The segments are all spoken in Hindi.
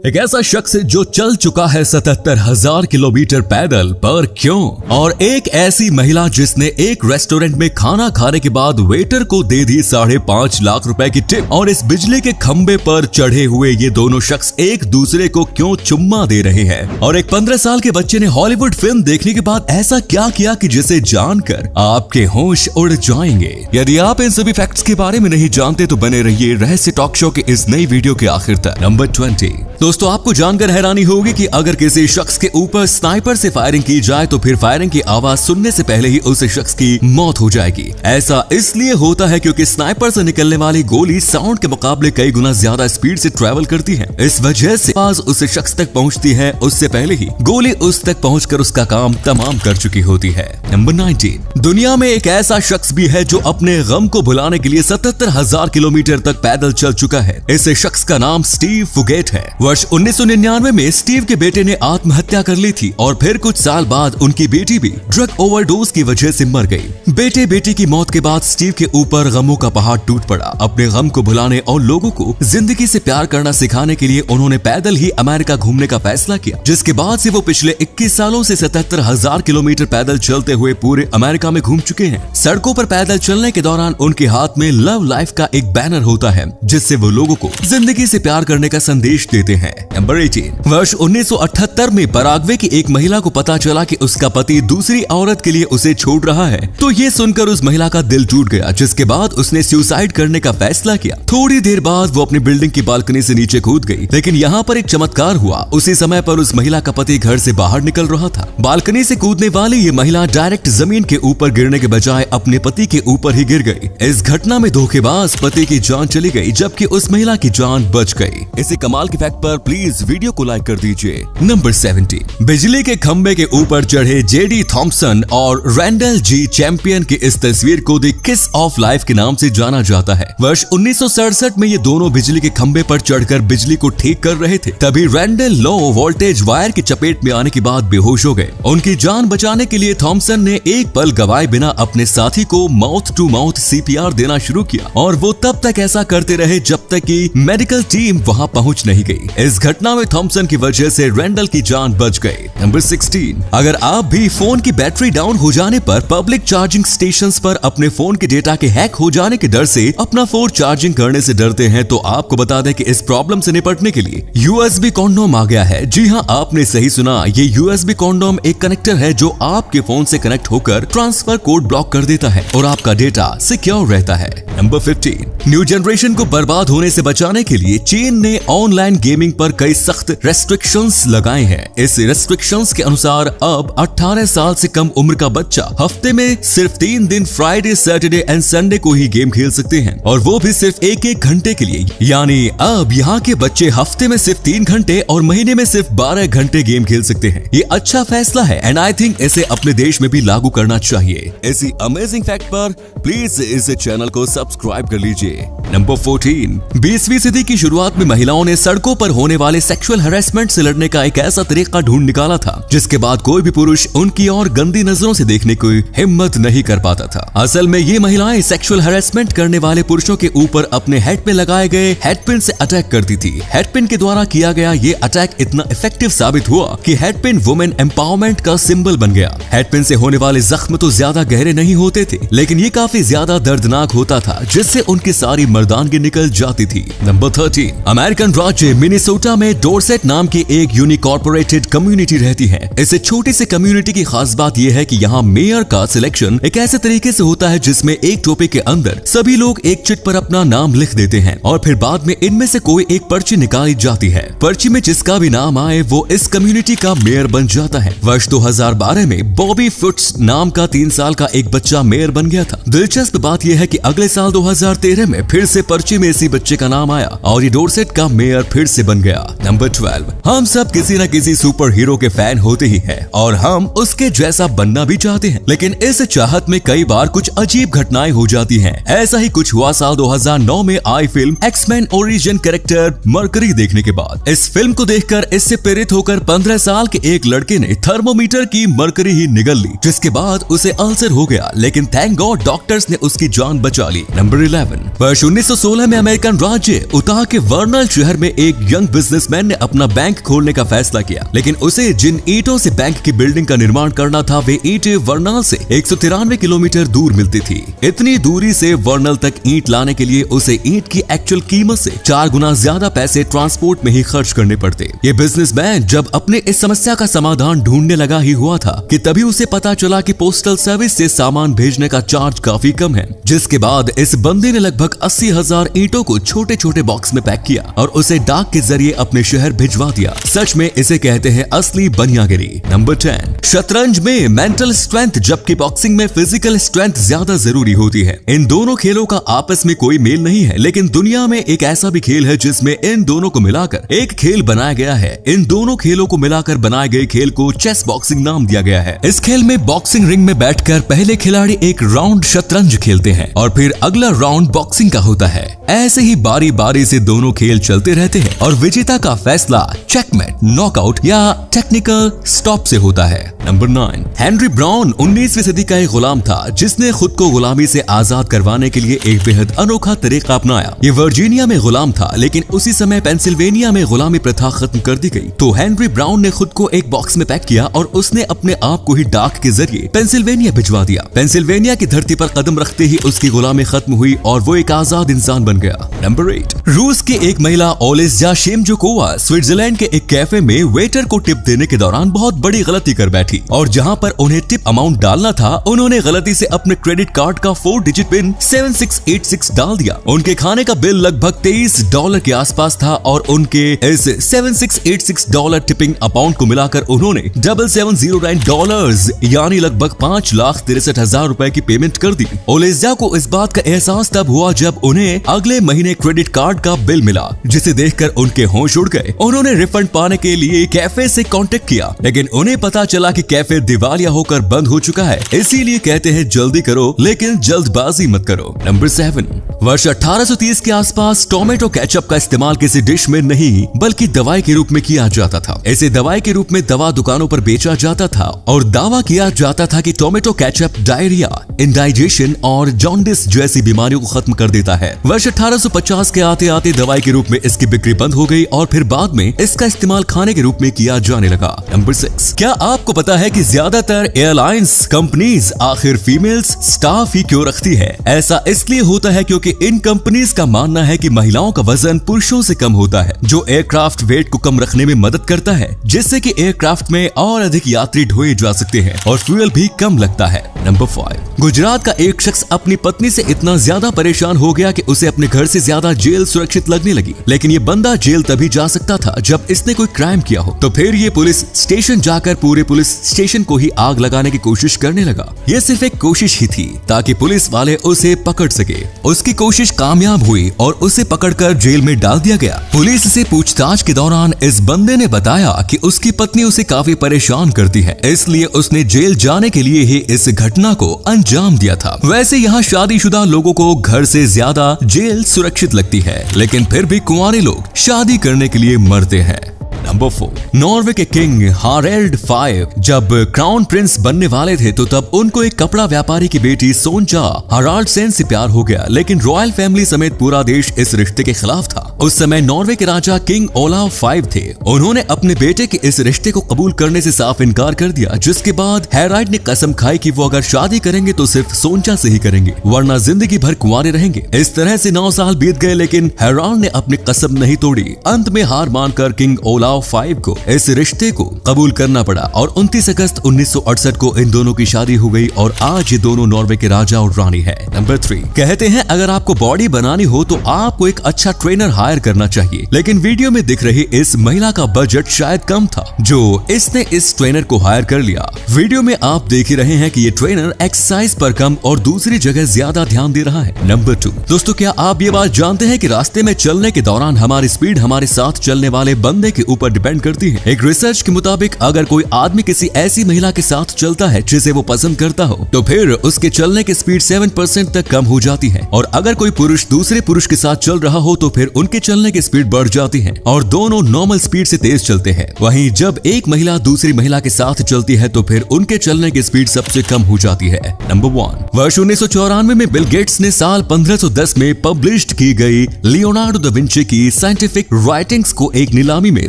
एक ऐसा शख्स जो चल चुका है 77,000 किलोमीटर पैदल, पर क्यों? और एक ऐसी महिला जिसने एक रेस्टोरेंट में खाना खाने के बाद वेटर को दे दी 5.5 लाख रुपए की टिप। और इस बिजली के खंबे पर चढ़े हुए ये दोनों शख्स एक दूसरे को क्यों चुम्मा दे रहे हैं? और एक 15 साल के बच्चे ने हॉलीवुड फिल्म देखने के बाद ऐसा क्या किया कि जिसे जानकर आपके होश उड़ जाएंगे। यदि आप इन सभी फैक्ट्स के बारे में नहीं जानते तो बने रहिए रहस्य टॉक शो के इस नई वीडियो के आखिर तक। नंबर 20। दोस्तों, आपको जानकर हैरानी होगी कि अगर किसी शख्स के ऊपर स्नाइपर से फायरिंग की जाए तो फिर फायरिंग की आवाज सुनने से पहले ही उस शख्स की मौत हो जाएगी। ऐसा इसलिए होता है क्योंकि स्नाइपर से निकलने वाली गोली साउंड के मुकाबले कई गुना ज्यादा स्पीड से ट्रैवल करती है। इस वजह से आवाज उस शख्स तक पहुंचती है उससे पहले ही गोली उस तक पहुंचकर उसका काम तमाम कर चुकी होती है। नंबर 19। दुनिया में एक ऐसा शख्स भी है जो अपने गम को भुलाने के लिए 77,000 किलोमीटर तक पैदल चल चुका है। इस शख्स का नाम स्टीव फुगेट है। वर्ष 1999 में स्टीव के बेटे ने आत्महत्या कर ली थी और फिर कुछ साल बाद उनकी बेटी भी ड्रग ओवरडोज की वजह से मर गई। बेटी की मौत के बाद स्टीव के ऊपर गमों का पहाड़ टूट पड़ा। अपने गम को भुलाने और लोगों को जिंदगी से प्यार करना सिखाने के लिए उन्होंने पैदल ही अमेरिका घूमने का फैसला किया, जिसके बाद से वो पिछले 21 सालों से 77,000 किलोमीटर पैदल चलते हुए पूरे अमेरिका में घूम चुके हैं। सड़कों पर पैदल चलने के दौरान उनके हाथ में लव लाइफ का एक बैनर होता है, जिससे वो लोगों को जिंदगी से प्यार करने का संदेश देते हैं। नंबर 18। वर्ष 1978 में पराग्वे की एक महिला को पता चला कि उसका पति दूसरी औरत के लिए उसे छोड़ रहा है, तो ये सुनकर उस महिला का दिल टूट गया, जिसके बाद उसने सुसाइड करने का फैसला किया। थोड़ी देर बाद वो अपनी बिल्डिंग की बालकनी से नीचे कूद गई, लेकिन यहाँ पर एक चमत्कार हुआ। उसी समय पर उस महिला का पति घर से बाहर निकल रहा था। बालकनी से कूदने वाली ये महिला डायरेक्ट जमीन के ऊपर गिरने के बजाय अपने पति के ऊपर ही गिर गई। इस घटना में धोखेबाज पति की जान चली गई, जबकि उस महिला की जान बच गई। इसी कमाल के फैक्ट पर प्लीज वीडियो को लाइक कर दीजिए। नंबर 70। बिजली के खंबे के ऊपर चढ़े जेडी थॉम्पसन और रैंडल जी चैंपियन की इस तस्वीर को द किस ऑफ लाइफ के नाम से जाना जाता है। वर्ष 1967 में ये दोनों बिजली के खंबे पर चढ़कर बिजली को ठीक कर रहे थे। तभी रैंडल लो वोल्टेज वायर की चपेट में आने के बाद बेहोश हो गए। उनकी जान बचाने के लिए थॉम्पसन ने एक पल गवाए बिना अपने साथी को माउथ टू माउथ CPR देना शुरू किया, और वो तब तक ऐसा करते रहे जब तक कि मेडिकल टीम वहां पहुंच नहीं गई। इस घटना में थॉम्पसन की वजह से रैंडल की जान बच गई। नंबर 16। अगर आप भी फोन की बैटरी डाउन हो जाने पर पब्लिक चार्जिंग स्टेशंस पर अपने फोन के डेटा के हैक हो जाने के डर से अपना फोन चार्जिंग करने से डरते हैं, तो आपको बता दें कि इस प्रॉब्लम से निपटने के लिए USB कॉन्डोम आ गया है। जी हाँ, आपने सही सुना, ये USB कॉन्डोम एक कनेक्टर है जो आपके फोन से कनेक्ट होकर ट्रांसफर कोड ब्लॉक कर देता है और आपका डेटा सिक्योर रहता है। नंबर 15। न्यू जनरेशन को बर्बाद होने से बचाने के लिए चीन ने ऑनलाइन गेमिंग पर कई सख्त रेस्ट्रिक्शंस लगाए हैं। इस रेस्ट्रिक्शंस के अनुसार अब 18 साल से कम उम्र का बच्चा हफ्ते में सिर्फ 3 दिन फ्राइडे, सैटरडे एंड संडे को ही गेम खेल सकते हैं, और वो भी सिर्फ 1-1 घंटे के लिए। यानी अब यहाँ के बच्चे हफ्ते में सिर्फ 3 घंटे और महीने में सिर्फ 12 घंटे गेम खेल सकते हैं। ये अच्छा फैसला है एंड आई थिंक इसे अपने देश में भी लागू करना चाहिए। ऐसी अमेजिंग फैक्ट पर प्लीज इस चैनल को सब्सक्राइब कर लीजिए। नंबर 14। 20वीं सदी की शुरुआत में महिलाओं ने सड़कों पर होने वाले सेक्सुअल हैरेसमेंट से लड़ने का एक ऐसा तरीका ढूंढ निकाला था, जिसके बाद कोई भी पुरुष उनकी और गंदी नजरों से देखने की हिम्मत नहीं कर पाता था। असल में ये महिलाएं सेक्सुअल हैरेसमेंट करने वाले पुरुषों के ऊपर अपने हेड पे लगाए गए हेडपिन से अटैक करती थी। हेडपिन के द्वारा किया गया ये अटैक इतना इफेक्टिव साबित हुआ कि हेडपिन वुमेन एम्पावरमेंट का सिंबल बन गया। हेडपिन से होने वाले जख्म तो ज्यादा गहरे नहीं होते थे, लेकिन ये काफी ज्यादा दर्दनाक होता था, जिससे उनकी सारी मर्दानगी निकल जाती थी। नंबर 13। अमेरिकन राज्य मिनेसोटा में डोरसेट नाम की एक यूनिकॉर्पोरेटेड कम्युनिटी रहती है। इस छोटी सी कम्युनिटी की खास बात यह है कि यहाँ मेयर का सिलेक्शन एक ऐसे तरीके से होता है जिसमें एक टोपे के अंदर सभी लोग एक चिट पर अपना नाम लिख देते हैं, और फिर बाद में इनमें से कोई एक पर्ची निकाली जाती है। पर्ची में जिसका भी नाम आए वो इस कम्युनिटी का मेयर बन जाता है। वर्ष 2012 में बॉबी फुट्स नाम का 3 साल का एक बच्चा मेयर बन गया था। दिलचस्प बात यह है कि अगले साल 2013 में फिर से पर्ची में इसी बच्चे का नाम आया और ये डोरसेट का मेयर फिर से बन गया। नंबर 12। हम सब किसी न किसी सुपर हीरो के फैन होते ही हैं और हम उसके जैसा बनना भी चाहते हैं, लेकिन इस चाहत में कई बार कुछ अजीब घटनाएं हो जाती हैं। ऐसा ही कुछ हुआ साल 2009 में आई फिल्म एक्समैन ओरिजिन कैरेक्टर मरकरी देखने के बाद। इस फिल्म को देखकर इससे प्रेरित होकर 15 साल के एक लड़के ने थर्मोमीटर की मरकरी ही निगल ली, जिसके बाद उसे अल्सर हो गया, लेकिन थैंक गॉड डॉक्टर्स ने उसकी जान बचा ली। नंबर 11। वर्ष 1916 में अमेरिकन राज्य उताह के वर्नल शहर में एक यंग यंग बिजनेसमैन ने अपना बैंक खोलने का फैसला किया, लेकिन उसे जिन ईंटों से बैंक की बिल्डिंग का निर्माण करना था वे ईंटें वर्नाल से 193 किलोमीटर दूर मिलती थी। इतनी दूरी से वर्नल तक ईंट लाने के लिए उसे ईंट की एक्चुअल कीमत से 4 गुना ज्यादा पैसे ट्रांसपोर्ट में ही खर्च करने पड़ते। ये बिजनेसमैन जब अपने इस समस्या का समाधान ढूंढने लगा ही हुआ था कि तभी उसे पता चला कि पोस्टल सर्विस से सामान भेजने का चार्ज काफी कम है। जिसके बाद इस बंदे ने लगभग 80,000 ईंटों को छोटे छोटे बॉक्स में पैक किया और उसे डाक के जरिए अपने शहर भिजवा दिया। सच में इसे कहते हैं असली बनियागिरी। नंबर 10, शतरंज में मेंटल स्ट्रेंथ जबकि बॉक्सिंग में फिजिकल स्ट्रेंथ ज्यादा जरूरी होती है। इन दोनों खेलों का आपस में कोई मेल नहीं है, लेकिन दुनिया में एक ऐसा भी खेल है जिसमें इन दोनों को मिलाकर एक खेल बनाया गया है। इन दोनों खेलों को मिलाकर बनाए गए खेल को चेस बॉक्सिंग नाम दिया गया है। इस खेल में बॉक्सिंग रिंग में बैठकर पहले खिलाड़ी एक राउंड शतरंज खेलते हैं और फिर अगला राउंड बॉक्सिंग का होता है। ऐसे ही बारी बारी से दोनों खेल चलते रहते हैं और विजेता का फैसला चेकमेट, नॉकआउट या टेक्निकल स्टॉप से होता है। नंबर 9, हेनरी ब्राउन 19वीं सदी का एक गुलाम था जिसने खुद को गुलामी से आजाद करवाने के लिए एक बेहद अनोखा तरीका अपनाया। ये वर्जीनिया में गुलाम था, लेकिन उसी समय पेंसिल्वेनिया में गुलामी प्रथा खत्म कर दी गई। तो हेनरी ब्राउन ने खुद को एक बॉक्स में पैक किया और उसने अपने आप को ही डाक के जरिए पेंसिल्वेनिया भिजवा दिया। पेंसिल्वेनिया की धरती पर कदम रखते ही उसकी गुलामी खत्म हुई और वो एक आजाद इंसान बन गया। नंबर 8, रूस की एक महिला ओलेस्या शेमजोकोवा स्विट्जरलैंड के एक कैफे में वेटर को टिप देने के दौरान बहुत बड़ी गलती कर बैठी और जहां पर उन्हें टिप अमाउंट डालना था उन्होंने गलती से अपने क्रेडिट कार्ड का 4 डिजिट पिन 7686 डाल दिया। उनके खाने का बिल लगभग $23 के आसपास था और उनके इस $7686 टिपिंग अमाउंट को मिलाकर उन्होंने $7709 यानी लगभग 5,63,000 रुपए की पेमेंट कर दी। ओलेस्या को इस बात का एहसास तब हुआ जब उन्हें अगले महीने क्रेडिट कार्ड का बिल मिला, जिसे देखकर उनके होश उड़ गए। उन्होंने रिफंड पाने के लिए कैफे से कांटेक्ट किया, लेकिन उन्हें पता चला कि कैफे दिवालिया होकर बंद हो चुका है। इसीलिए कहते हैं जल्दी करो लेकिन जल्दबाजी मत करो। नंबर 7, वर्ष 1830 के आसपास टोमेटो केचप का इस्तेमाल किसी डिश में नहीं बल्कि दवाई के रूप में किया जाता था। इसे दवाई के रूप में दवा दुकानों पर बेचा जाता था और दावा किया जाता था कि टोमेटो केचप डायरिया, इंडाइजेशन और जॉन्डिस जैसी बीमारियों को खत्म कर देता है। वर्ष 1850 के आते आते दवाई के रूप में इसकी बिक्री बंद हो गई और फिर बाद में इसका इस्तेमाल खाने के रूप में किया जाने लगा। नंबर 6, क्या आपको पता है कि ज्यादातर एयरलाइंस कंपनीज आखिर फीमेल्स स्टाफ ही क्यों रखती है? ऐसा इसलिए होता है क्योंकि इन कंपनीज का मानना है कि महिलाओं का वजन पुरुषों से कम होता है, जो एयरक्राफ्ट वेट को कम रखने में मदद करता है, जिससे कि एयरक्राफ्ट में और अधिक यात्री ढोए जा सकते हैं और फ्यूल भी कम लगता है। नंबर 5, गुजरात का एक शख्स अपनी पत्नी से इतना ज्यादा परेशान हो गया कि उसे अपने घर से ज्यादा जेल सुरक्षित लगने लगी, लेकिन ये बंदा जेल तभी जा सकता था जब इसने कोई क्राइम किया हो। तो फिर ये पुलिस स्टेशन जाकर पूरे पुलिस स्टेशन को ही आग लगाने की कोशिश करने लगा। ये सिर्फ एक कोशिश ही थी ताकि पुलिस वाले उसे पकड़ सके। उसकी कोशिश कामयाब हुई और उसे पकड़कर जेल में डाल दिया गया। पुलिस से पूछताछ के दौरान इस बंदे ने बताया कि उसकी पत्नी उसे काफी परेशान करती है, इसलिए उसने जेल जाने के लिए ही इस घटना को अंजाम दिया था। वैसे यहाँ शादीशुदा लोगों को घर से ज्यादा जेल सुरक्षित लगती है, लेकिन फिर भी कुंवारे लोग शादी करने के लिए मरते हैं। नंबर 4, नॉर्वे के किंग हारेल्ड 5 जब क्राउन प्रिंस बनने वाले थे तो तब उनको एक कपड़ा व्यापारी की बेटी सोनजा हराल्ड सेन से प्यार हो गया, लेकिन रॉयल फैमिली समेत पूरा देश इस रिश्ते के खिलाफ था। उस समय नॉर्वे के राजा किंग ओलाव 5 थे। उन्होंने अपने बेटे के इस रिश्ते को कबूल करने से साफ इनकार कर दिया, जिसके बाद हैराल्ड ने कसम खाई कि वो अगर शादी करेंगे तो सिर्फ सोनजा से ही करेंगे, वरना जिंदगी भर कुंवारे रहेंगे। इस तरह से 9 साल बीत गए, लेकिन हैराल्ड ने अपनी कसम नहीं तोड़ी। अंत में हार मानकर किंग ओलाव 5 को इस रिश्ते को कबूल करना पड़ा और 29 अगस्त 1968 को इन दोनों की शादी हो गई और आज ये दोनों नॉर्वे के राजा और रानी है। नंबर 3, कहते हैं अगर आपको बॉडी बनानी हो तो आपको एक अच्छा ट्रेनर हायर करना चाहिए, लेकिन वीडियो में दिख रही इस महिला का बजट शायद कम था जो इसने इस ट्रेनर को हायर कर लिया। वीडियो में आप देख ही रहे हैं कि ये ट्रेनर एक्सरसाइज पर कम और दूसरी जगह ज्यादा ध्यान दे रहा है। नंबर 2, दोस्तों क्या आप ये बात जानते हैं कि रास्ते में चलने के दौरान हमारी स्पीड हमारे साथ चलने वाले बंदे के ऊपर ऊपर डिपेंड करती है। एक रिसर्च के मुताबिक अगर कोई आदमी किसी ऐसी महिला के साथ चलता है जिसे वो पसंद करता हो तो फिर उसके चलने की स्पीड 7% तक कम हो जाती है, और अगर कोई पुरुष दूसरे पुरुष के साथ चल रहा हो तो फिर उनके चलने की स्पीड बढ़ जाती है और दोनों नॉर्मल स्पीड से तेज चलते हैं। वहीं जब एक महिला दूसरी महिला के साथ चलती है तो फिर उनके चलने की स्पीड सबसे कम हो जाती है। नंबर 1, वर्ष 1994 में बिल गेट्स ने साल 1510 में पब्लिश्ड की गई लियोनार्डो दा विंची की साइंटिफिक राइटिंग्स को एक नीलामी में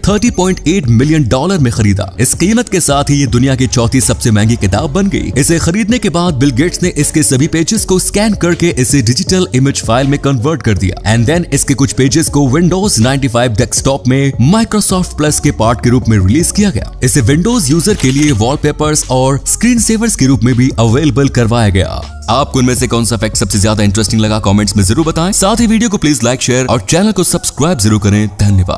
$30.8 मिलियन में खरीदा। इस कीमत के साथ ही ये दुनिया की चौथी सबसे महंगी किताब बन गई। इसे खरीदने के बाद बिल गेट्स ने इसके सभी पेजेस को स्कैन करके इसे डिजिटल इमेज फाइल में कन्वर्ट कर दिया एंड देन इसके कुछ पेजेस को विंडोज 95 डेस्कटॉप में माइक्रोसॉफ्ट प्लस के पार्ट के रूप में रिलीज किया गया। इसे विंडोज यूजर के लिए वॉलपेपर्स और स्क्रीन सेवर्स के रूप में भी अवेलेबल करवाया गया। आपको इनमें से कौन सा फैक्ट सबसे ज्यादा इंटरेस्टिंग लगा कमेंट्स में जरूर बताएं। साथ ही वीडियो को प्लीज लाइक, शेयर और चैनल को सब्सक्राइब जरूर करें। धन्यवाद।